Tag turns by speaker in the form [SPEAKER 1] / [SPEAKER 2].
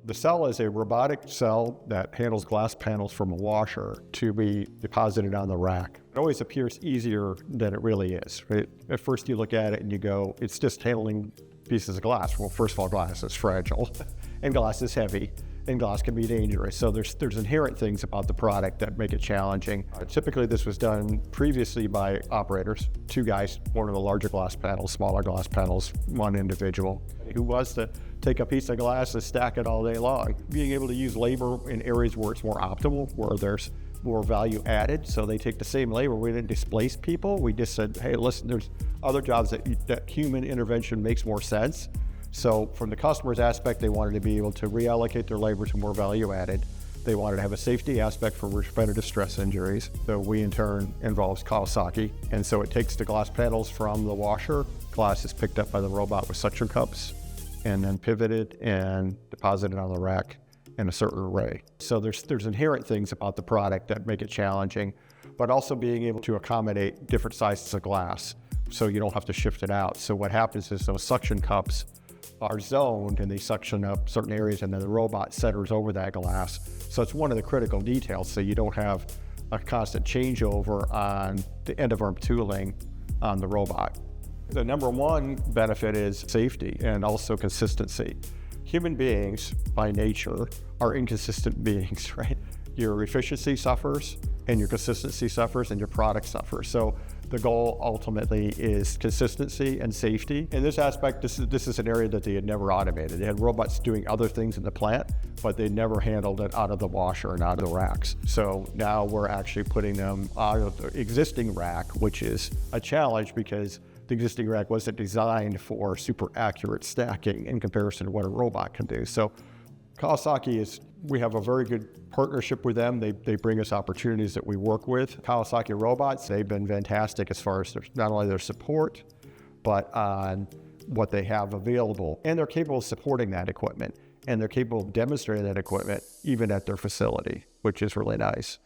[SPEAKER 1] The cell is a robotic cell that handles glass panels from a washer to be deposited on the rack. It always appears easier than it really is, right? At first you look at it and you go, it's just handling pieces of glass. Well, first of all, glass is fragile and glass is heavy and glass can be dangerous. So there's inherent things about the product that make it challenging. Typically this was done previously by operators, two guys, one of the larger glass panels, smaller glass panels, one individual who was to take a piece of glass and stack it all day long. Being able to use labor in areas where it's more optimal, where there's more value added. So they take the same labor. We didn't displace people. We just said, hey, listen, there's other jobs that human intervention makes more sense. So from the customer's aspect, they wanted to be able to reallocate their labor to more value added. They wanted to have a safety aspect for repetitive stress injuries. So we in turn involves Kawasaki. And so it takes the glass panels from the washer. Glass is picked up by the robot with suction cups and then pivoted and deposited on the rack in a certain array. So there's inherent things about the product that make it challenging, but also being able to accommodate different sizes of glass so you don't have to shift it out. So what happens is those suction cups are zoned and they suction up certain areas and then the robot centers over that glass. So it's one of the critical details so you don't have a constant changeover on the end of arm tooling on the robot. The number one benefit is safety and also consistency. Human beings by nature are inconsistent beings, right? Your efficiency suffers and your consistency suffers and your product suffers. So the goal ultimately is consistency and safety. In this aspect, this is an area that they had never automated. They had robots doing other things in the plant, but they never handled it out of the washer and out of the racks. So now we're actually putting them out of the existing rack, which is a challenge because the existing rack wasn't designed for super accurate stacking in comparison to what a robot can do. So Kawasaki we have a very good partnership with them. They bring us opportunities that we work with. Kawasaki Robots, they've been fantastic as far as not only their support, but on what they have available. And they're capable of supporting that equipment. And they're capable of demonstrating that equipment even at their facility, which is really nice.